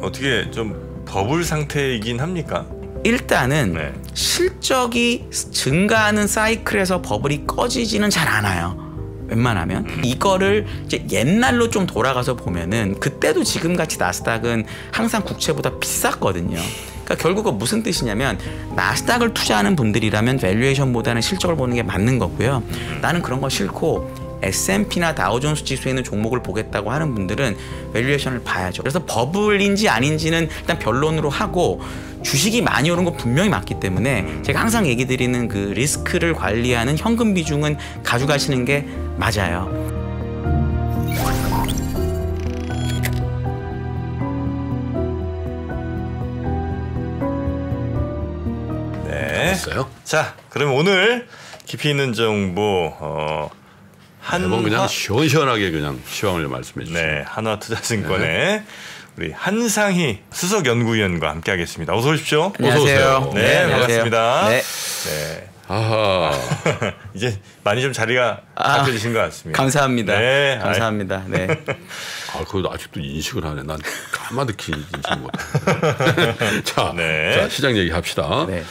어떻게 좀 버블 상태이긴 합니까? 일단은 네. 실적이 증가하는 사이클에서 버블이 꺼지지는 잘 않아요. 웬만하면 이거를 이제 옛날로 좀 돌아가서 보면은 그때도 지금같이 나스닥은 항상 국채보다 비쌌거든요. 그러니까 결국은 무슨 뜻이냐면 나스닥을 투자하는 분들이라면 밸류에이션보다는 실적을 보는 게 맞는 거고요. 나는 그런 거 싫고 S&P나 다우존스 지수에 있는 종목을 보겠다고 하는 분들은 밸류에이션을 봐야죠. 그래서 버블인지 아닌지는 일단 변론으로 하고 주식이 많이 오른 거 분명히 맞기 때문에 제가 항상 얘기 드리는 그 리스크를 관리하는 현금 비중은 가져가시는 게 맞아요. 네. 자, 그럼 오늘 깊이 있는 정보 한번 그냥 시원시원하게 그냥 시황을 말씀해 주시죠. 네, 한화투자증권의 우리 한상희 수석연구위원과 함께하겠습니다. 어서 오십시오. 안녕하세요. 어서 오세요. 네, 안녕하세요. 반갑습니다. 네. 네. 아하. 이제 많이 좀 자리가 바뀌어지신 것 같습니다. 감사합니다. 네, 감사합니다. 네. 그래도 아직도 인식을 하네. 난 까마득히 인식 못해. 자, 네. 자, 시장 얘기합시다. 네.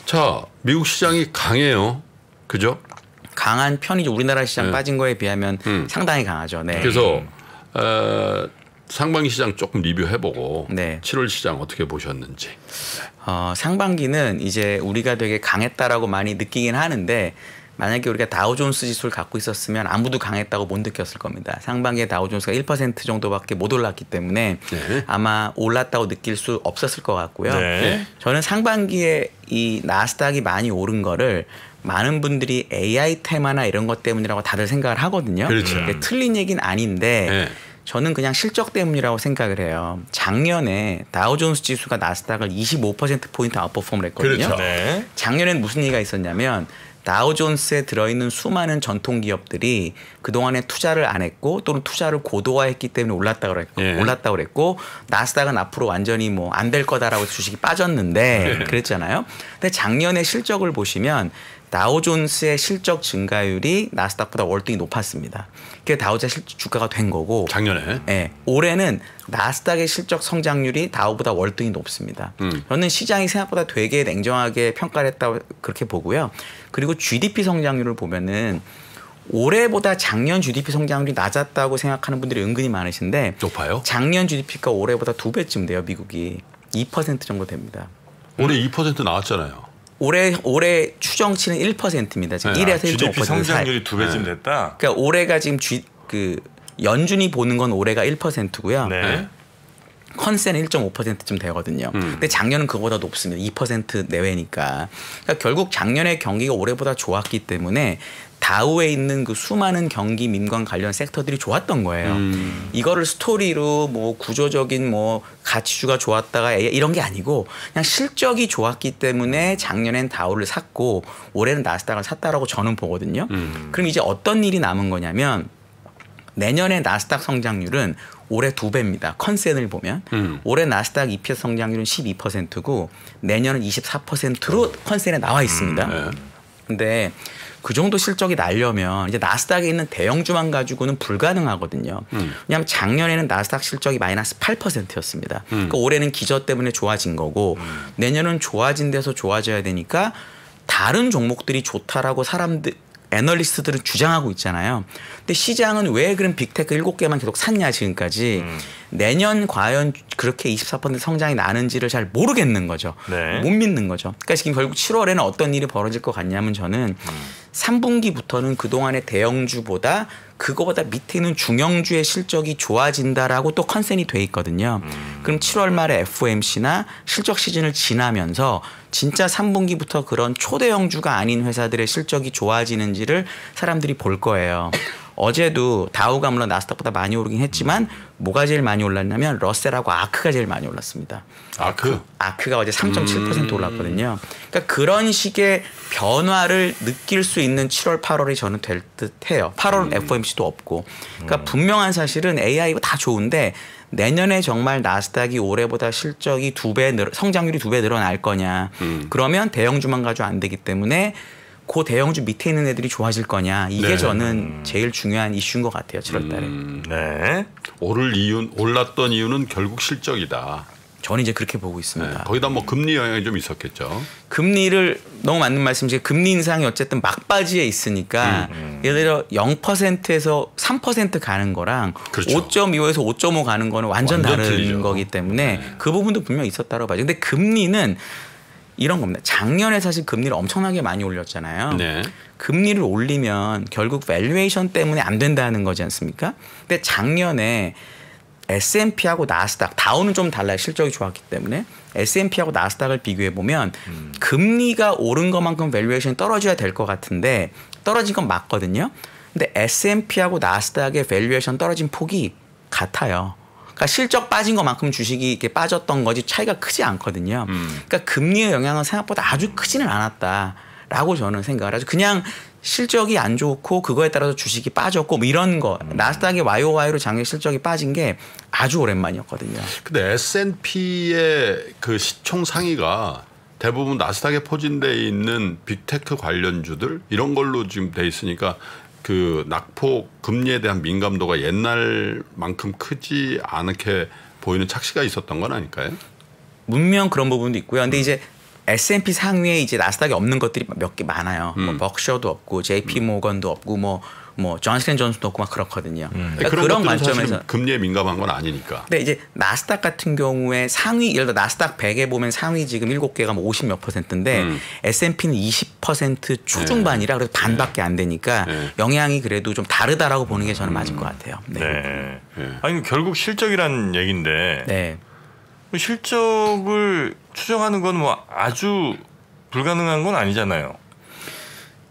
자, 미국 시장이 강해요. 그죠? 강한 편이죠. 우리나라 시장 빠진 거에 비하면 상당히 강하죠. 네. 그래서 상반기 시장 조금 리뷰해보고 네. 7월 시장 어떻게 보셨는지. 상반기는 이제 우리가 되게 강했다라고 많이 느끼긴 하는데 만약에 우리가 다우존스 지수를 갖고 있었으면 아무도 강했다고 못 느꼈을 겁니다. 상반기에 다우존스가 1% 정도밖에 못 올랐기 때문에 네. 아마 올랐다고 느낄 수 없었을 것 같고요. 네. 저는 상반기에 이 나스닥이 많이 오른 거를 많은 분들이 AI 테마나 이런 것 때문이라고 다들 생각을 하거든요. 그렇죠. 틀린 얘기는 아닌데 네. 저는 그냥 실적 때문이라고 생각을 해요. 작년에 다우존스 지수가 나스닥을 25%포인트 아웃퍼폼을 했거든요. 그렇죠. 네. 작년에는 무슨 얘기가 있었냐면 다우존스에 들어있는 수많은 전통 기업들이 그동안에 투자를 안 했고 또는 투자를 고도화했기 때문에 올랐다고 그랬고 나스닥은 앞으로 완전히 뭐 안 될 거다라고 주식이 빠졌는데 그랬잖아요. 근데 작년에 실적을 보시면 다우존스의 실적 증가율이 나스닥보다 월등히 높았습니다. 그게 다우존스 주가가 된 거고 작년에. 네, 올해는 나스닥의 실적 성장률이 다우보다 월등히 높습니다. 저는 시장이 생각보다 되게 냉정하게 평가를 했다고 그렇게 보고요. 그리고 GDP 성장률을 보면은 올해보다 작년 GDP 성장률이 낮았다고 생각하는 분들이 은근히 많으신데 높아요? 작년 GDP가 올해보다 2배쯤 돼요. 미국이 2% 정도 됩니다. 올해 2% 나왔잖아요. 올해 추정치는 1%입니다. 지금 네. 1에서 1.5% GDP 성장률이 사이. 2배쯤 됐다. 그러니까 올해가 지금 연준이 보는 건 올해가 1%고요. 네. 컨센은 1.5%쯤 되거든요. 근데 작년은 그거보다 높습니다. 2% 내외니까. 그러니까 결국 작년에 경기가 올해보다 좋았기 때문에 다우에 있는 그 수많은 경기 민관 관련 섹터들이 좋았던 거예요. 이거를 스토리로 뭐 구조적인 뭐 가치주가 좋았다가 이런 게 아니고 그냥 실적이 좋았기 때문에 작년엔 다우를 샀고 올해는 나스닥을 샀다라고 저는 보거든요. 그럼 이제 어떤 일이 남은 거냐면 내년에 나스닥 성장률은 올해 2배입니다. 컨센을 보면 올해 나스닥 EPS 성장률은 12%고 내년은 24%로 컨센에 나와 있습니다. 근데 그 정도 실적이 나려면 이제 나스닥에 있는 대형주만 가지고는 불가능하거든요. 왜냐하면 작년에는 나스닥 실적이 마이너스 8%였습니다. 그러니까 올해는 기저 때문에 좋아진 거고 내년은 좋아진 데서 좋아져야 되니까 다른 종목들이 좋다라고 애널리스트들은 주장하고 있잖아요. 근데 시장은 왜 그런 빅테크 7개만 계속 샀냐 지금까지. 내년 과연 그렇게 24% 성장이 나는지를 잘 모르겠는 거죠. 네. 못 믿는 거죠. 그러니까 지금 결국 7월에는 어떤 일이 벌어질 것 같냐면 저는 3분기부터는 그동안의 대형주보다 그거보다 밑에 있는 중형주의 실적이 좋아진다라고 또 컨센이 돼 있거든요. 그럼 7월 말에 FOMC나 실적 시즌을 지나면서 진짜 3분기부터 그런 초대형주가 아닌 회사들의 실적이 좋아지는지를 사람들이 볼 거예요. 어제도 다우가 물론 나스닥보다 많이 오르긴 했지만 뭐가 제일 많이 올랐냐면 러셀하고 아크가 제일 많이 올랐습니다. 아크가 어제 3.7% 올랐거든요. 그러니까 그런 식의 변화를 느낄 수 있는 7월, 8월이 저는 될 듯해요. 8월 FOMC도 없고. 그러니까 분명한 사실은 AI가 다 좋은데 내년에 정말 나스닥이 올해보다 실적이 성장률이 2배 늘어날 거냐. 그러면 대형주만 가지고 안 되기 때문에 그 대형주 밑에 있는 애들이 좋아질 거냐 이게 네. 저는 제일 중요한 이슈인 것 같아요. 7월달에. 네. 올랐던 이유는 결국 실적이다. 저는 이제 그렇게 보고 네. 있습니다. 거기다 뭐 금리 영향이 좀 있었겠죠. 금리를 너무 맞는 말씀이시고 금리 인상이 어쨌든 막바지에 있으니까 예를 들어 0%에서 3% 가는 거랑 그렇죠. 5.25에서 5.5 가는 거는 완전 다른 틀리죠. 거기 때문에 그 부분도 분명히 있었다고 봐요. 근데 금리는 이런 겁니다. 작년에 사실 금리를 엄청나게 많이 올렸잖아요. 네. 금리를 올리면 결국 밸류에이션 때문에 안 된다는 거지 않습니까? 근데 작년에 S&P하고 나스닥, 다우는 좀 달라요. 실적이 좋았기 때문에. S&P하고 나스닥을 비교해 보면 금리가 오른 것만큼 밸류에이션이 떨어져야 될 것 같은데 떨어진 건 맞거든요. 근데 S&P하고 나스닥의 밸류에이션 떨어진 폭이 같아요. 그러니까 실적 빠진 것만큼 주식이 이렇게 빠졌던 거지 차이가 크지 않거든요. 그러니까 금리의 영향은 생각보다 아주 크지는 않았다라고 저는 생각을 하죠. 그냥 실적이 안 좋고 그거에 따라서 주식이 빠졌고 뭐 이런 거. 나스닥의 YOY로 작년 실적이 빠진 게 아주 오랜만이었거든요. 근데 S&P의 그 시총 상위가 대부분 나스닥에 포진돼 있는 빅테크 관련주들 이런 걸로 지금 돼 있으니까 그 낙폭 금리에 대한 민감도가 옛날만큼 크지 않게 보이는 착시가 있었던 건 아닐까요? 문명 그런 부분도 있고요. 근데 이제 S&P 상위에 이제 나스닥에 없는 것들이 몇 개 많아요. 뭐 벅셔도 없고 JP 모건도 없고 뭐 존슨앤존슨도 없고 막 그렇거든요. 그러니까 그런 관점에서 금리에 민감한 건 아니니까. 근데 이제 나스닥 같은 경우에 상위 예를 들어 나스닥 100에 보면 상위 지금 7개가 뭐 50 몇 %인데 S&P는 20% 초중반이라 그래서 반밖에 안 되니까 영향이 그래도 좀 다르다라고 보는 게 저는 맞을 것 같아요. 네. 네. 아니 결국 실적이라는 얘기인데 네. 실적을 추정하는 건 뭐 아주 불가능한 건 아니잖아요.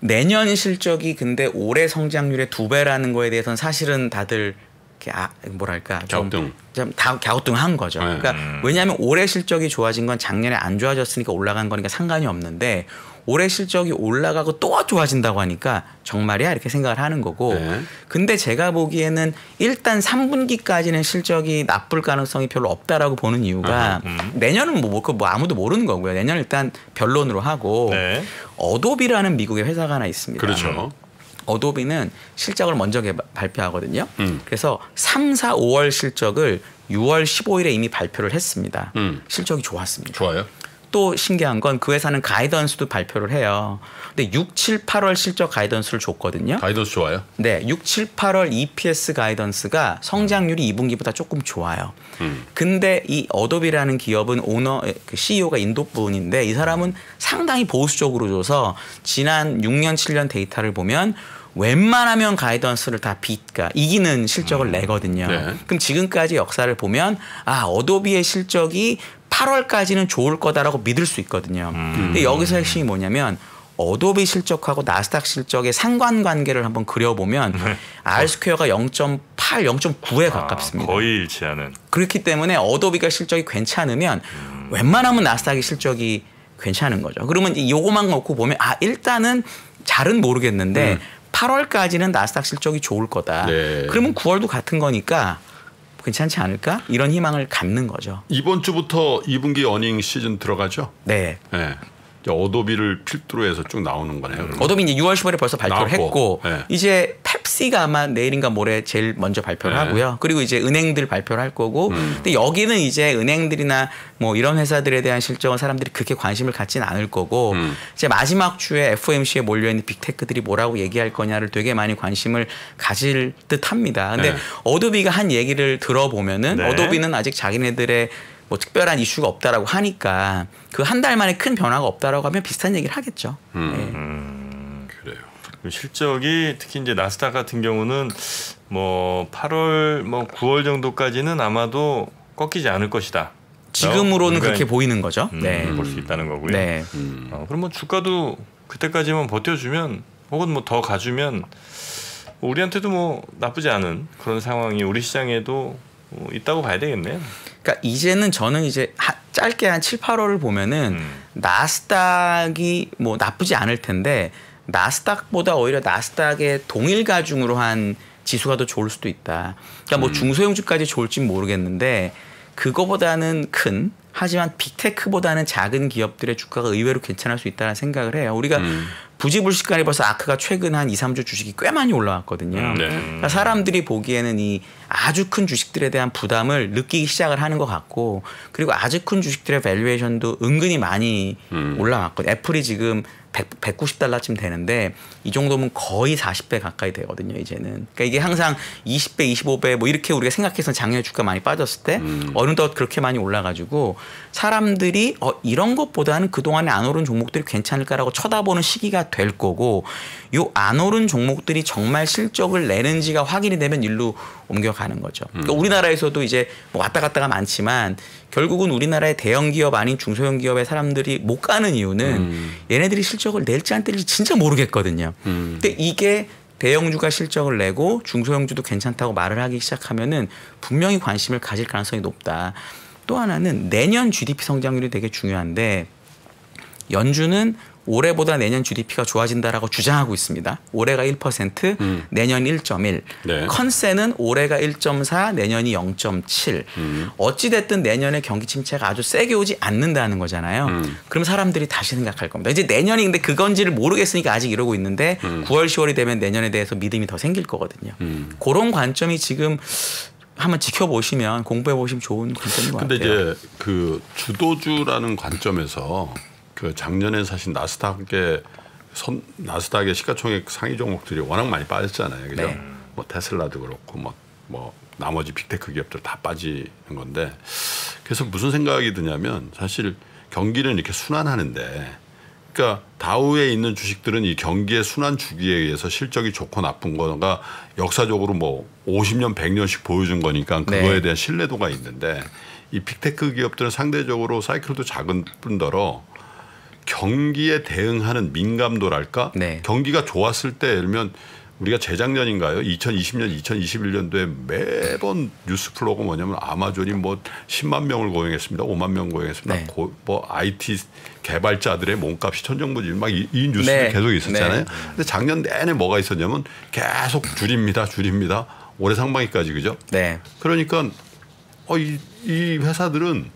내년 실적이 근데 올해 성장률의 2배라는 거에 대해서는 사실은 다들 이렇게 뭐랄까 좀 갸우뚱한 거죠. 그러니까 왜냐하면 올해 실적이 좋아진 건 작년에 안 좋아졌으니까 올라간 거니까 상관이 없는데 올해 실적이 올라가고 또 좋아진다고 하니까 정말이야 이렇게 생각을 하는 거고. 근데 제가 보기에는 일단 3분기까지는 실적이 나쁠 가능성이 별로 없다라고 보는 이유가 내년은 뭐 아무도 모르는 거고요. 내년 일단 변론으로 하고 어도비라는 미국의 회사가 하나 있습니다. 그렇죠. 어도비는 실적을 먼저 발표하거든요. 그래서 3, 4, 5월 실적을 6월 15일에 이미 발표를 했습니다. 실적이 좋았습니다. 좋아요. 또 신기한 건 그 회사는 가이던스도 발표를 해요. 근데 6, 7, 8월 실적 가이던스를 줬거든요. 가이던스 좋아요? 네. 6, 7, 8월 EPS 가이던스가 성장률이 2분기보다 조금 좋아요. 근데 이 어도비라는 기업은 그 CEO가 인도 분인데 이 사람은 상당히 보수적으로 줘서 지난 6년, 7년 데이터를 보면 웬만하면 가이던스를 다 이기는 실적을 내거든요. 그럼 지금까지 역사를 보면 어도비의 실적이 8월까지는 좋을 거다라고 믿을 수 있거든요. 근데 여기서 핵심이 뭐냐면 어도비 실적하고 나스닥 실적의 상관관계를 한번 그려보면 R스퀘어가 0.8, 0.9에 가깝습니다. 거의 일치하는. 그렇기 때문에 어도비가 실적이 괜찮으면 웬만하면 나스닥의 실적이 괜찮은 거죠. 그러면 이거만 놓고 보면 일단은 잘은 모르겠는데 8월까지는 나스닥 실적이 좋을 거다. 그러면 9월도 같은 거니까 괜찮지 않을까? 이런 희망을 갖는 거죠. 이번 주부터 2분기 어닝 시즌 들어가죠? 네. 어도비를 필두로 해서 쭉 나오는 거네요. 어도비 이제 6월 15일에 벌써 발표를 나왔고, 했고 네. 이제 펩시가 아마 내일인가 모레 제일 먼저 발표를 네. 하고요. 그리고 이제 은행들 발표를 할 거고 근데 여기는 이제 은행들이나 뭐 이런 회사들에 대한 실적은 사람들이 그렇게 관심을 갖지는 않을 거고 이제 마지막 주에 FOMC에 몰려있는 빅테크들이 뭐라고 얘기할 거냐를 되게 많이 관심을 가질 듯합니다. 근데 어도비가 한 얘기를 들어보면은 어도비는 아직 자기네들의 뭐 특별한 이슈가 없다라고 하니까 그 한 달 만에 큰 변화가 없다라고 하면 비슷한 얘기를 하겠죠. 그래요. 실적이 특히 이제 나스닥 같은 경우는 뭐 8월 뭐 9월 정도까지는 아마도 꺾이지 않을 것이다. 지금으로는 그렇게 보이는 거죠. 볼 수 있다는 거고요. 네. 그럼 뭐 주가도 그때까지만 버텨주면 혹은 뭐 더 가주면 우리한테도 뭐 나쁘지 않은 그런 상황이 우리 시장에도 있다고 봐야 되겠네요. 그러니까 이제는 저는 이제 짧게 한 7, 8월을 보면은 나스닥이 뭐 나쁘지 않을 텐데 나스닥보다 오히려 나스닥의 동일 가중으로 한 지수가 더 좋을 수도 있다. 그러니까 뭐 중소형주까지 좋을진 모르겠는데 그거보다는 큰 하지만 빅테크보다는 작은 기업들의 주가가 의외로 괜찮을 수 있다는 생각을 해요. 우리가 부지불식간에 벌써 아크가 최근 한 2, 3주 주식이 꽤 많이 올라왔거든요. 그러니까 사람들이 보기에는 이 아주 큰 주식들에 대한 부담을 느끼기 시작을 하는 것 같고 그리고 아주 큰 주식들의 밸류에이션도 은근히 많이 올라왔거든요. 애플이 지금 190달러쯤 되는데 이 정도면 거의 40배 가까이 되거든요. 이제는. 그러니까 이게 항상 20배, 25배 뭐 이렇게 우리가 생각해서 작년에 주가 많이 빠졌을 때 어느덧 그렇게 많이 올라가지고 사람들이 이런 것보다는 그동안에 안 오른 종목들이 괜찮을까라고 쳐다보는 시기가 될 거고 요 안 오른 종목들이 정말 실적을 내는지가 확인이 되면 일로 옮겨가는 거죠. 그러니까 우리나라에서도 이제 뭐 왔다 갔다가 많지만 결국은 우리나라의 대형 기업 아닌 중소형 기업의 사람들이 못 가는 이유는 얘네들이 실적을 낼지 안 낼지 진짜 모르겠거든요. 근데 이게 대형주가 실적을 내고 중소형주도 괜찮다고 말을 하기 시작하면은 분명히 관심을 가질 가능성이 높다. 또 하나는 내년 GDP 성장률이 되게 중요한데 연준은 올해보다 내년 GDP가 좋아진다라고 주장하고 있습니다. 올해가 1%, 내년 1.1. 네. 컨센은 올해가 1.4, 내년이 0.7. 어찌 됐든 내년에 경기 침체가 아주 세게 오지 않는다는 거잖아요. 그럼 사람들이 다시 생각할 겁니다. 이제 내년이 근데 그건지를 모르겠으니까 아직 이러고 있는데 9월, 10월이 되면 내년에 대해서 믿음이 더 생길 거거든요. 그런 관점이 지금 한번 지켜보시면 공부해 보시면 좋은 관점인 것 같아요. 근데 이제 그 주도주라는 관점에서 그 작년에 사실 나스닥의 시가총액 상위 종목들이 워낙 많이 빠졌잖아요. 그죠? 네. 뭐 테슬라도 그렇고 뭐 나머지 빅테크 기업들 다 빠지는 건데 그래서 무슨 생각이 드냐면 사실 경기는 이렇게 순환하는데 그러니까 다우에 있는 주식들은 이 경기의 순환 주기에 의해서 실적이 좋고 나쁜 거가 역사적으로 뭐 50년, 100년씩 보여준 거니까 그거에 네. 대한 신뢰도가 있는데 이 빅테크 기업들은 상대적으로 사이클도 작은 뿐더러 경기에 대응하는 민감도랄까? 네. 경기가 좋았을 때 예를 들면 우리가 재작년인가요? 2020년, 2021년도에 매번 뉴스 플로우가 뭐냐면 아마존이 뭐 10만 명을 고용했습니다. 5만 명 고용했습니다. 네. 뭐 IT 개발자들의 몸값이 천정부지 막 이 뉴스도 네. 계속 있었잖아요. 네. 근데 작년 내내 뭐가 있었냐면 계속 줄입니다. 올해 상반기까지 그죠? 네. 그러니까 이 회사들은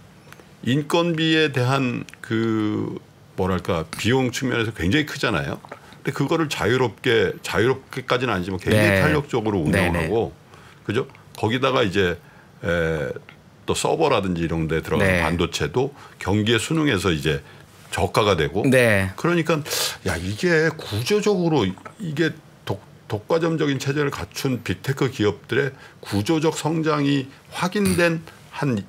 인건비에 대한 그 뭐랄까 비용 측면에서 굉장히 크잖아요. 근데 그거를 자유롭게까지는 아니지만 굉장히 네. 탄력적으로 운영하고 네네. 그죠? 거기다가 이제 또 서버라든지 이런 데 들어가는 네. 반도체도 경기에 순응해서 이제 저가가 되고 네. 그러니까 야 이게 구조적으로 이게 독과점적인 체제를 갖춘 빅테크 기업들의 구조적 성장이 확인된 한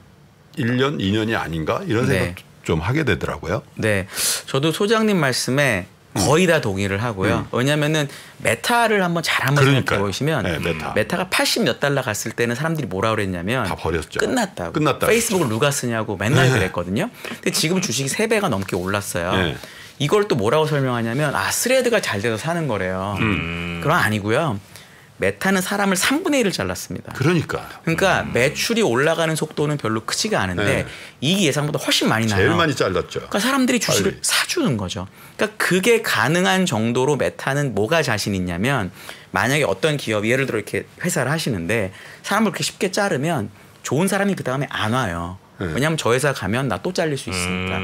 1년, 2년이 아닌가 이런 생각도 네. 좀 하게 되더라고요. 네, 저도 소장님 말씀에 거의 다 동의를 하고요. 왜냐하면은 메타를 한번 생각해 보시면 네, 메타가 80 몇 달러 갔을 때는 사람들이 뭐라 그랬냐면 다 버렸죠. 끝났다고. 끝났다 페이스북을 누가 쓰냐고 맨날 그랬거든요. 근데 지금 주식이 3배가 넘게 올랐어요. 네. 이걸 또 뭐라고 설명하냐면 스레드가 잘 돼서 사는 거래요. 그건 아니고요. 메타는 사람을 3분의 1을 잘랐습니다. 그러니까 매출이 올라가는 속도는 별로 크지가 않은데 네. 이익이 예상보다 훨씬 많이 나요. 제일 많이 잘랐죠. 그러니까 사람들이 주식을 빨리. 사주는 거죠. 그러니까 그게 가능한 정도로 메타는 뭐가 자신 있냐면 만약에 어떤 기업이 예를 들어 이렇게 회사를 하시는데 사람을 그렇게 쉽게 자르면 좋은 사람이 그 다음에 안 와요. 왜냐하면 저 회사 가면 나 또 잘릴 수 있으니까.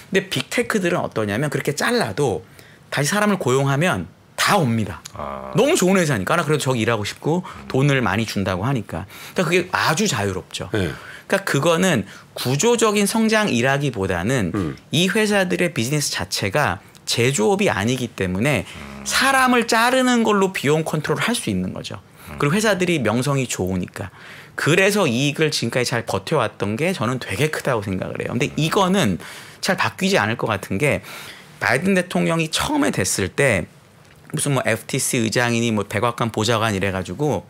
근데 빅테크들은 어떠냐면 그렇게 잘라도 다시 사람을 고용하면 다 옵니다. 너무 좋은 회사니까. 나 그래도 저기 일하고 싶고 돈을 많이 준다고 하니까. 그러니까 그게 아주 자유롭죠. 네. 그러니까 그거는 구조적인 성장이라기보다는 이 회사들의 비즈니스 자체가 제조업이 아니기 때문에 사람을 자르는 걸로 비용 컨트롤을 할 수 있는 거죠. 그리고 회사들이 명성이 좋으니까. 그래서 이익을 지금까지 잘 버텨왔던 게 저는 되게 크다고 생각을 해요. 근데 이거는 잘 바뀌지 않을 것 같은 게 바이든 대통령이 처음에 됐을 때 무슨 뭐 FTC 의장이니 뭐 백악관 보좌관 이래가지고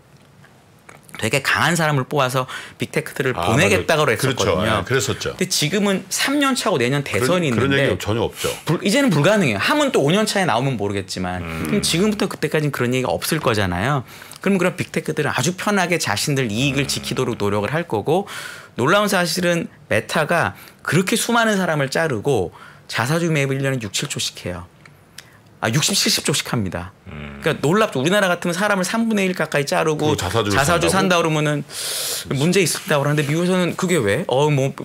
되게 강한 사람을 뽑아서 빅테크들을 보내겠다고 했었거든요. 그렇죠. 네, 그랬었죠. 근데 지금은 3년 차고 내년 대선이 그런 있는데 얘기가 전혀 없죠. 이제는 불가능해요. 하면 또 5년 차에 나오면 모르겠지만 그럼 지금부터 그때까지는 그런 얘기가 없을 거잖아요. 그럼 그런 빅테크들은 아주 편하게 자신들 이익을 지키도록 노력을 할 거고 놀라운 사실은 메타가 그렇게 수많은 사람을 자르고 자사주 매입을 1년에 6, 7조씩 해요. 60, 70조씩 합니다. 그러니까 놀랍죠. 우리나라 같으면 사람을 3분의 1 가까이 자르고 자사주 산다 그러면은 문제 있었다고 하는데 미국에서는 그게 왜?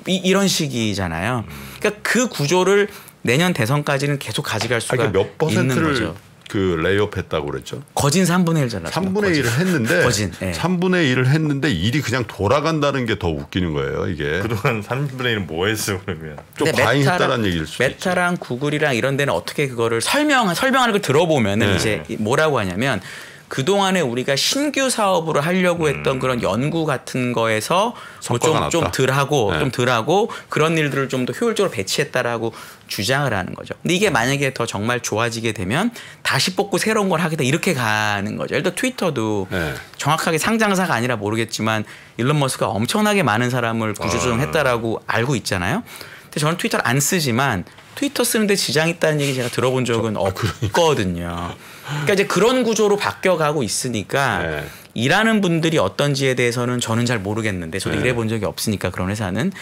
이런 식이잖아요. 그러니까 그 구조를 내년 대선까지는 계속 가져갈 수가 몇 있는 퍼센트를 거죠. 그 레이업했다고 그랬죠? 거진 3분의 1 잘랐어요. 3분의 1을 했는데 거진, 예. 3분의 1을 했는데 일이 그냥 돌아간다는 게 더 웃기는 거예요. 이게 그동안 3분의 1은 뭐 했어 그러면? 좀 과잉했다는 얘기일 수도 있죠. 메타랑 구글이랑 이런 데는 어떻게 그거를 설명하는 걸 들어보면은 네. 이제 뭐라고 하냐면 그동안에 우리가 신규 사업으로 하려고 했던 그런 연구 같은 거에서 성과가 좀 났다. 덜하고 네. 좀 덜하고 그런 일들을 좀 더 효율적으로 배치했다라고 주장을 하는 거죠. 근데 이게 만약에 더 정말 좋아지게 되면 다시 뽑고 새로운 걸 하겠다 이렇게 가는 거죠. 예를 들어 트위터도 네. 정확하게 상장사가 아니라 모르겠지만 일론 머스크가 엄청나게 많은 사람을 구조조정했다라고 알고 있잖아요. 근데 저는 트위터를 안 쓰지만 트위터 쓰는데 지장이 있다는 얘기 제가 들어본 적은 없거든요. 그러니까 이제 그런 구조로 바뀌어가고 있으니까 네. 일하는 분들이 어떤지에 대해서는 저는 잘 모르겠는데 저도 네. 일해본 적이 없으니까 그런 회사는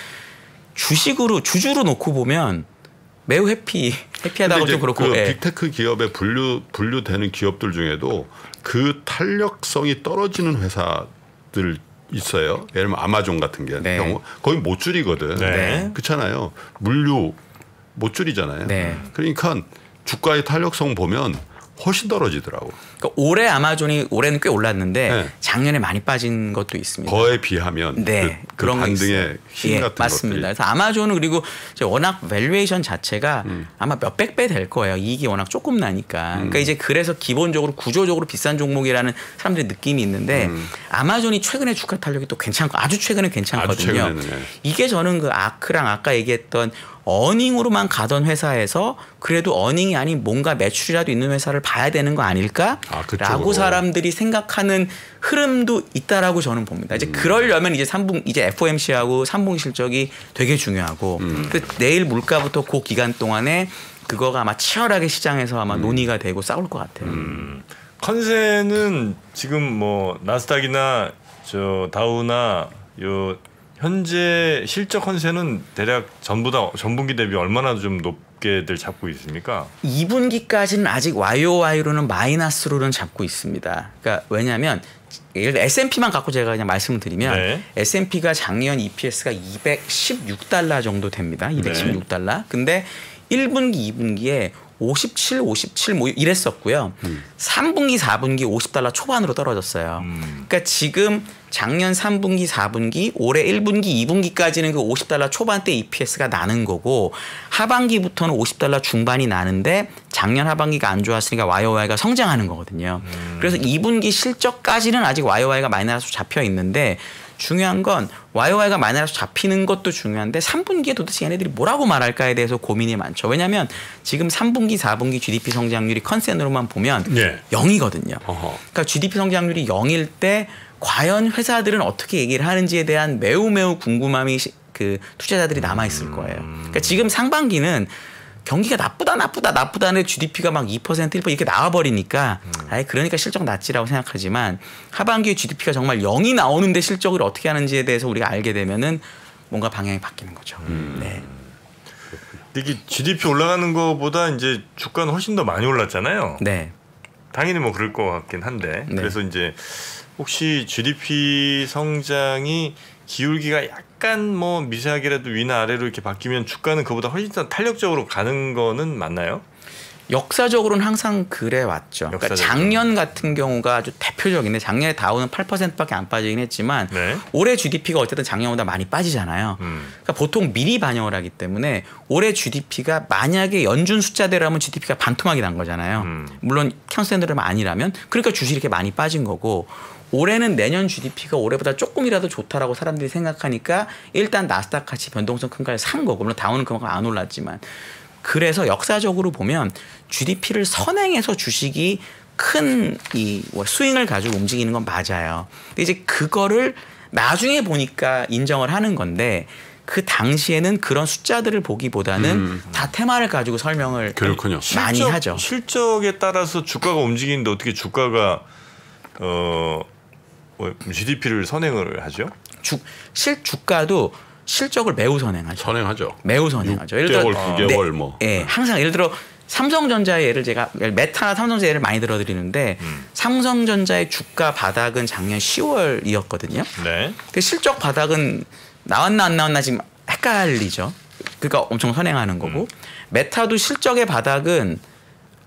주주로 놓고 보면 매우 해피하다고 좀 그렇고 그 예. 빅테크 기업에 분류되는 기업들 중에도 그 탄력성이 떨어지는 회사들 있어요. 예를 들면 아마존 같은 네. 경우 거의 못 줄이거든. 네. 그렇잖아요. 물류 못 줄이잖아요. 네. 그러니까 주가의 탄력성 보면 훨씬 떨어지더라고. 그러니까 올해 아마존이 올해는 꽤 올랐는데 네. 작년에 많이 빠진 것도 있습니다. 거에 비하면 네, 그 그런 거 있어요. 반등의 힘 예, 같은 맞습니다. 것들이. 그래서 아마존은 그리고 이제 워낙 밸류에이션 자체가 아마 몇백 배 될 거예요. 이익이 워낙 조금 나니까. 그러니까 이제 그래서 기본적으로 구조적으로 비싼 종목이라는 사람들의 느낌이 있는데 아마존이 최근에 주가 탄력이 또 괜찮고 아주 최근에 괜찮거든요. 아주 최근에는, 네. 이게 저는 그 아크랑 아까 얘기했던 어닝으로만 가던 회사에서 그래도 어닝이 아닌 뭔가 매출이라도 있는 회사를 봐야 되는 거 아닐까라고 그쪽으로. 사람들이 생각하는 흐름도 있다라고 저는 봅니다. 이제 그러려면 이제 이제 FOMC하고 3분기 실적이 되게 중요하고 그 내일 물가부터 그 기간 동안에 그거가 아마 치열하게 시장에서 아마 논의가 되고 싸울 것 같아요. 컨센은 지금 뭐 나스닥이나 저 다우나 요 현재 실적 컨센은 대략 전분기 대비 얼마나 좀 높게들 잡고 있습니까? 2분기까지는 아직 YOY로는 마이너스로는 잡고 있습니다. 그러니까 왜냐하면 예를 들어 S&P만 갖고 제가 그냥 말씀을 드리면 네. S&P가 작년 EPS가 216달러 정도 됩니다. 216달러. 근데 1분기, 2분기에 57 뭐 이랬었고요. 3분기, 4분기 50달러 초반으로 떨어졌어요. 그러니까 지금 작년 3분기, 4분기, 올해 1분기, 2분기까지는 그 50달러 초반대 EPS가 나는 거고 하반기부터는 50달러 중반이 나는데 작년 하반기가 안 좋았으니까 YOY가 성장하는 거거든요. 그래서 2분기 실적까지는 아직 YOY가 마이너스로 잡혀 있는데 중요한 건 YOY가 마이너스로 잡히는 것도 중요한데 3분기에 도대체 얘네들이 뭐라고 말할까에 대해서 고민이 많죠. 왜냐하면 지금 3분기, 4분기 GDP 성장률이 컨센으로만 보면 예. 0이거든요. 어허. 그러니까 GDP 성장률이 0일 때 과연 회사들은 어떻게 얘기를 하는지에 대한 매우 궁금함이 그 투자자들이 남아 있을 거예요. 그러니까 지금 상반기는 경기가 나쁘다는데 GDP가 막 2%, 1% 이렇게 나와버리니까 아예 그러니까 실적 낮지라고 생각하지만 하반기에 GDP가 정말 0이 나오는데 실적을 어떻게 하는지에 대해서 우리가 알게 되면은 뭔가 방향이 바뀌는 거죠. 네. 이게 GDP 올라가는 것보다 이제 주가는 훨씬 더 많이 올랐잖아요. 네. 당연히 뭐 그럴 것 같긴 한데 네. 그래서 이제 혹시 GDP 성장이 기울기가 약간 뭐 미세하게라도 위나 아래로 이렇게 바뀌면 주가는 그보다 훨씬 더 탄력적으로 가는 거는 맞나요? 역사적으로는 항상 그래 왔죠. 그러니까 역사적으로. 작년 같은 경우가 아주 대표적인데 작년에 다우는 8%밖에 안 빠지긴 했지만 네. 올해 GDP가 어쨌든 작년보다 많이 빠지잖아요. 그러니까 보통 미리 반영을 하기 때문에 올해 GDP가 만약에 연준 숫자대로라면 GDP가 반토막이 난 거잖아요. 물론 컨센트라면 아니라면 그러니까 주식이 이렇게 많이 빠진 거고 올해는 내년 GDP가 올해보다 조금이라도 좋다라고 사람들이 생각하니까 일단 나스닥 같이 변동성 큰 걸 산 거고 물론 다우는 그만큼 안 올랐지만 그래서 역사적으로 보면 GDP를 선행해서 주식이 큰 이 스윙을 가지고 움직이는 건 맞아요. 근데 이제 그거를 나중에 보니까 인정을 하는 건데 그 당시에는 그런 숫자들을 보기보다는 다 테마를 가지고 설명을 그렇군요. 많이 하죠. 실적에 따라서 주가가 움직이는데 어떻게 주가가 GDP를 선행을 하죠? 주가도 실적을 매우 선행하죠. 선행하죠. 매우 선행하죠. 예를 6개월, 9개월 뭐. 예, 항상 예를 들어 삼성전자의 예를 제가 메타나 삼성전자 예를 많이 들어드리는데 삼성전자의 주가 바닥은 작년 10월이었거든요. 네. 근데 실적 바닥은 나왔나 안 나왔나 지금 헷갈리죠. 그러니까 엄청 선행하는 거고 메타도 실적의 바닥은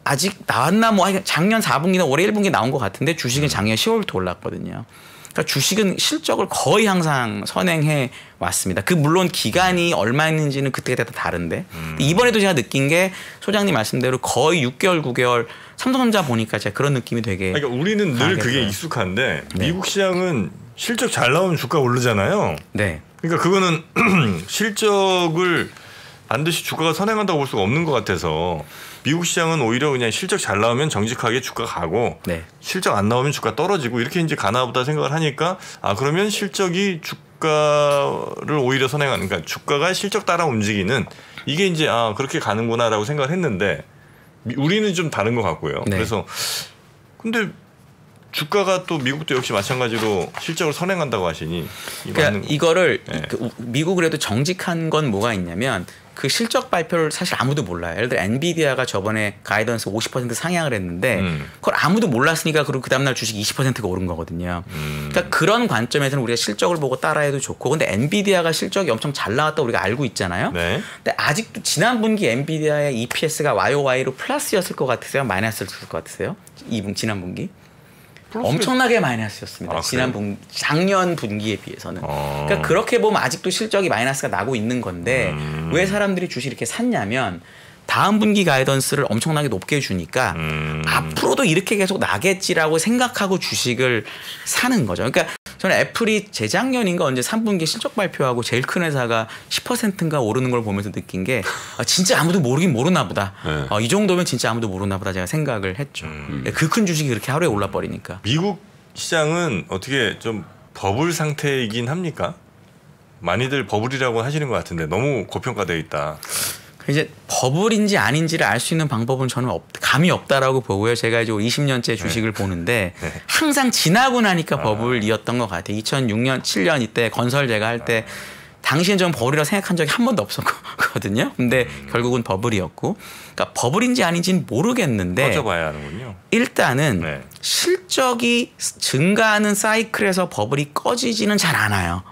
아직 나왔나 뭐 작년 4분기나 올해 1분기 나온 것 같은데 주식은 작년 10월부터 올랐거든요. 그러니까 주식은 실적을 거의 항상 선행해 왔습니다. 그 물론 기간이 얼마였는지는 그때그때 다 다른데 이번에도 제가 느낀 게 소장님 말씀대로 거의 6개월, 9개월 삼성전자 보니까 제가 그런 느낌이 되게 그러니까 우리는 늘 그게 들어요. 익숙한데 네. 미국 시장은 실적 잘 나오면 주가 오르잖아요. 네. 그러니까 그거는 실적을 반드시 주가가 선행한다고 볼 수가 없는 것 같아서 미국 시장은 오히려 그냥 실적 잘 나오면 정직하게 주가 가고 네. 실적 안 나오면 주가 떨어지고 이렇게 이제 가나보다 생각을 하니까 그러면 실적이 주가를 오히려 선행하는 그러니까 주가가 실적 따라 움직이는 이게 이제 그렇게 가는구나라고 생각을 했는데 우리는 좀 다른 것 같고요. 네. 그래서 근데 주가가 또 미국도 역시 마찬가지로 실적을 선행한다고 하시니 그러니까 이거를 네. 미국 그래도 정직한 건 뭐가 있냐면 그 실적 발표를 사실 아무도 몰라요. 예를 들어 엔비디아가 저번에 가이던스 50% 상향을 했는데 그걸 아무도 몰랐으니까 그리고 그 다음날 주식 20%가 오른 거거든요. 그러니까 그런 관점에서는 우리가 실적을 보고 따라해도 좋고 근데 엔비디아가 실적이 엄청 잘 나왔다고 우리가 알고 있잖아요. 네. 근데 아직도 지난 분기 엔비디아의 EPS가 YOY로 플러스였을 것 같으세요? 마이너스였을 것 같으세요? 지난 분기? 엄청나게 마이너스였습니다. 작년 분기에 비해서는. 그러니까 그렇게 보면 아직도 실적이 마이너스가 나고 있는 건데 왜 사람들이 주식 이렇게 샀냐면 다음 분기 가이던스를 엄청나게 높게 주니까 앞으로도 이렇게 계속 나겠지라고 생각하고 주식을 사는 거죠. 그러니까 저는 애플이 재작년인가 언제 3분기 실적 발표하고 제일 큰 회사가 10%인가 오르는 걸 보면서 느낀 게 진짜 아무도 모르긴 모르나 보다. 네. 이 정도면 진짜 아무도 모르나 보다 제가 생각을 했죠. 그 큰 주식이 그렇게 하루에 올라버리니까. 미국 시장은 어떻게 좀 버블 상태이긴 합니까? 많이들 버블이라고 하시는 것 같은데 너무 고평가되어 있다. 이제 버블인지 아닌지를 알 수 있는 방법은 저는 감이 없다라고 보고요. 제가 이제 20년째 주식을 보는데 항상 지나고 나니까 버블이었던 것 같아요. 2006년, 7년 이때 건설 제가 할 때 당시엔 좀 버블이라고 생각한 적이 한 번도 없었거든요. 근데 결국은 버블이었고, 그러니까 버블인지 아닌지는 모르겠는데 꺼져봐야 하는군요. 일단은 실적이 증가하는 사이클에서 버블이 꺼지지는 잘 않아요.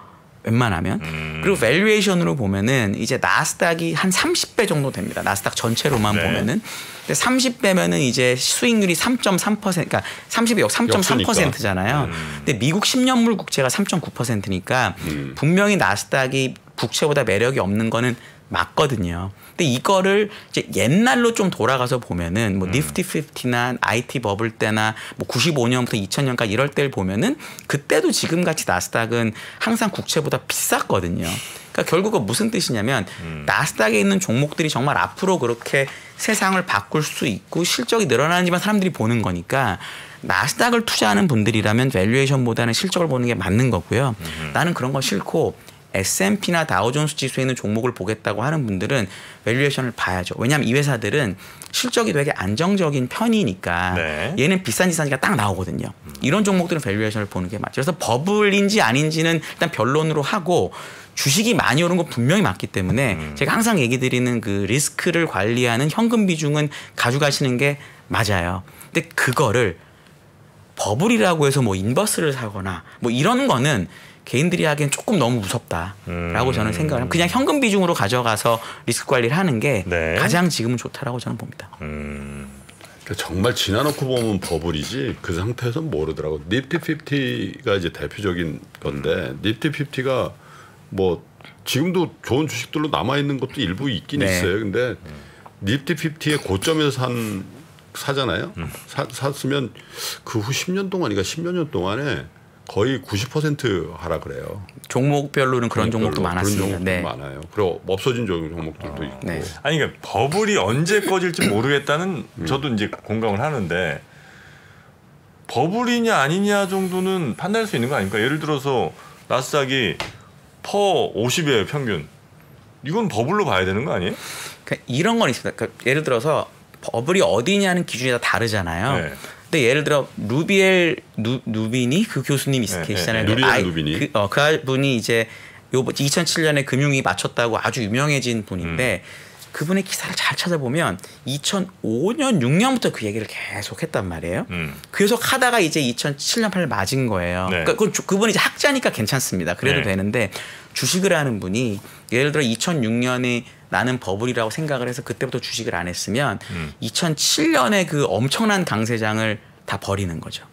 웬만하면. 그리고 밸류에이션으로 보면은 이제 나스닥이 한 30배 정도 됩니다. 나스닥 전체로만 보면은. 근데 30배면은 이제 수익률이 3.3%, 그러니까 30이 3.3%잖아요. 근데 미국 10년물 국채가 3.9%니까 분명히 나스닥이 국채보다 매력이 없는 거는 맞거든요. 근데 이거를 이제 옛날로 좀 돌아가서 보면은 뭐 니프티 50나 IT 버블 때나 뭐 95년부터 2000년까지 이럴 때를 보면은 그때도 지금같이 나스닥은 항상 국채보다 비쌌거든요. 그러니까 결국은 무슨 뜻이냐면 나스닥에 있는 종목들이 정말 앞으로 그렇게 세상을 바꿀 수 있고 실적이 늘어나는지만 사람들이 보는 거니까 나스닥을 투자하는 분들이라면 밸류에이션보다는 실적을 보는 게 맞는 거고요. 나는 그런 거 싫고 S&P나 다우존스 지수에 있는 종목을 보겠다고 하는 분들은 밸류에이션을 봐야죠. 왜냐하면 이 회사들은 실적이 되게 안정적인 편이니까 얘는 비싼지 싼지가 딱 나오거든요. 이런 종목들은 밸류에이션을 보는 게 맞죠. 그래서 버블인지 아닌지는 일단 변론으로 하고 주식이 많이 오른 건 분명히 맞기 때문에 제가 항상 얘기 드리는 그 리스크를 관리하는 현금 비중은 가져가시는 게 맞아요. 근데 그거를 버블이라고 해서 뭐 인버스를 사거나 뭐 이런 거는 개인들이 하기엔 조금 너무 무섭다라고 저는 생각을 합니다. 그냥 현금 비중으로 가져가서 리스크 관리를 하는 게 가장 지금은 좋다라고 저는 봅니다. 그러니까 정말 지나놓고 보면 버블이지 그 상태에서는 모르더라고. 니프티 50가 이제 대표적인 건데 니프티 50가 뭐 지금도 좋은 주식들로 남아 있는 것도 일부 있긴 있어요. 근데 니프티 50의 고점에서 사잖아요. 샀으면 그 후 10년 동안이니까 10몇 년 동안에 거의 90% 하라 그래요. 종목별로는 그런 종목도 많았습니다. 그런 종목도 많아요. 그리고 없어진 종목들도 있고. 아니 그러니까 버블이 언제 꺼질지 모르겠다는 저도 이제 공감을 하는데 버블이냐 아니냐 정도는 판단할 수 있는 거 아닙니까? 예를 들어서 나스닥이 퍼 50이에요 평균. 이건 버블로 봐야 되는 거 아니에요? 그러니까 이런 건 있습니다. 그러니까 예를 들어서 버블이 어디냐는 기준이 다 다르잖아요. 근데 예를 들어 누비니 그 교수님이 계시잖아요. 누리엘 누비니. 그분이 이제 2007년에 금융위 맞췄다고 아주 유명해진 분인데 그분의 기사를 잘 찾아보면 2005년 6년부터 그 얘기를 계속 했단 말이에요. 계속 하다가 이제 2007년 8년 맞은 거예요. 그러니까 그분이 이제 학자니까 괜찮습니다. 그래도 되는데 주식을 하는 분이 예를 들어 2006년에 나는 버블이라고 생각을 해서 그때부터 주식을 안 했으면 2007년에 그 엄청난 강세장을 다 버리는 거죠.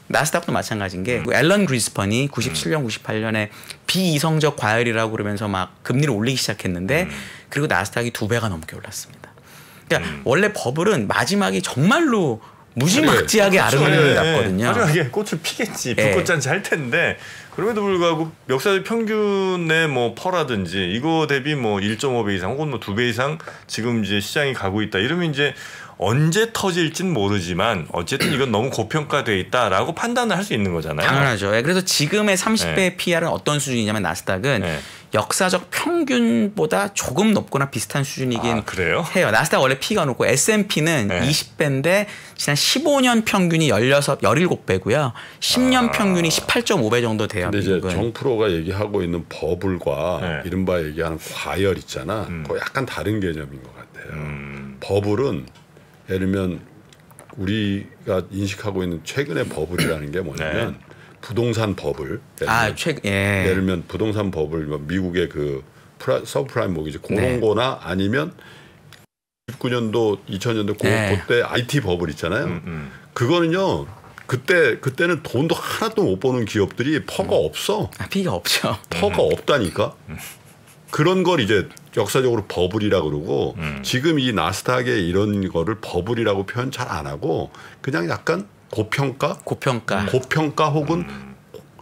나스닥도 마찬가지인 게 앨런 그리스펀이 97년, 98년에 비이성적 과열이라고 그러면서 막 금리를 올리기 시작했는데 그리고 나스닥이 2배가 넘게 올랐습니다. 그러니까 원래 버블은 마지막이 정말로 무지막지하게 아름다움이 났거든요. 화려하게 꽃을 피겠지. 불꽃잔치 할 텐데 그럼에도 불구하고 역사적 평균의 뭐 퍼라든지 이거 대비 뭐 1.5배 이상 혹은 뭐 2배 이상 지금 이제 시장이 가고 있다. 이러면 이제 언제 터질진 모르지만 어쨌든 이건 너무 고평가돼 있다라고 판단을 할 수 있는 거잖아요. 당연하죠. 그래서 지금의 30배 PR은 어떤 수준이냐면 나스닥은 역사적 평균보다 조금 높거나 비슷한 수준이긴 해요. 나스닥 원래 P가 높고 S&P는 20배인데 지난 15년 평균이 17배고요. 10년 평균이 18.5배 정도 돼요. 근데 이제 정프로가 얘기하고 있는 버블과 이른바 얘기하는 과열 있잖아. 그거 약간 다른 개념인 것 같아요. 버블은 예를 들면 우리가 인식하고 있는 최근의 버블이라는 게 뭐냐면 부동산 버블. 예를 들면 부동산 버블, 미국의 그 서브프라임 모기지 그런 거나 아니면 19년도, 2000년도 그때 IT 버블 있잖아요. 그거는요. 그때는 돈도 하나도 못 버는 기업들이 퍼가 없어. 피가 없죠. 퍼가 없다니까. 그런 걸 이제 역사적으로 버블이라고 그러고 지금 이 나스닥의 이런 거를 버블이라고 표현 잘 안 하고 그냥 약간 고평가 혹은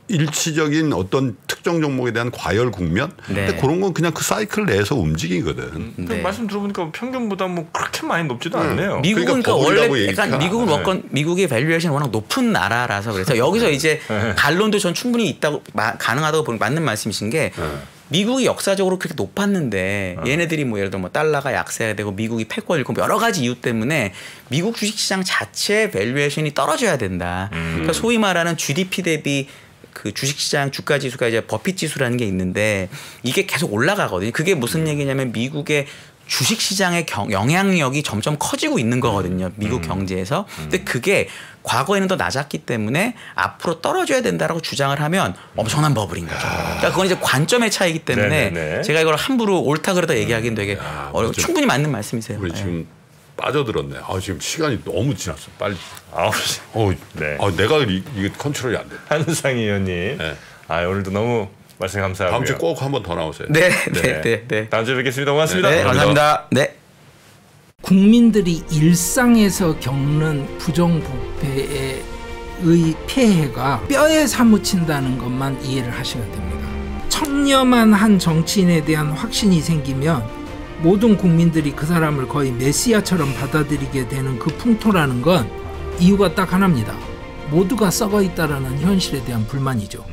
일시적인 어떤 특정 종목에 대한 과열 국면. 근데 그런 건 그냥 그 사이클 내에서 움직이거든. 말씀 들어보니까 평균보다 뭐 그렇게 많이 높지도 않네요. 미국은 그러니까 원래 약간 미국의 밸류에이션이 워낙 높은 나라라서 그래서 여기서 이제 반론도 전 충분히 있다고 가능하다고 보는 맞는 말씀이신 게 미국이 역사적으로 그렇게 높았는데 얘네들이 뭐 예를 들어 뭐 달러가 약세되고 미국이 패권 잃고 여러 가지 이유 때문에 미국 주식시장 자체 밸류에이션이 떨어져야 된다. 그러니까 소위 말하는 GDP 대비 그 주식시장 주가지수가 이제 버핏지수라는 게 있는데 이게 계속 올라가거든요. 그게 무슨 얘기냐면 미국의 주식시장의 영향력이 점점 커지고 있는 거거든요. 미국 경제에서. 근데 그게 과거에는 더 낮았기 때문에 앞으로 떨어져야 된다라고 주장을 하면 엄청난 버블인 거죠. 그러니까 그건 이제 관점의 차이기 때문에 제가 이걸 함부로 옳다 그러다 얘기하기는 되게 충분히 맞는 말씀이세요. 우리 지금 빠져들었네. 지금 시간이 너무 지났어. 빨리. 내가 이게 컨트롤이 안 돼. 한상희 의원님. 오늘도 너무 말씀 감사하고요. 다음 주에 꼭 한 번 더 나오세요. 네. 다음 주에 뵙겠습니다. 고맙습니다. 네, 감사합니다. 네. 국민들이 일상에서 겪는 부정부패의 폐해가 뼈에 사무친다는 것만 이해를 하시면 됩니다. 청렴한 한 정치인에 대한 확신이 생기면 모든 국민들이 그 사람을 거의 메시아처럼 받아들이게 되는 그 풍토라는 건 이유가 딱 하나입니다. 모두가 썩어 있다라는 현실에 대한 불만이죠.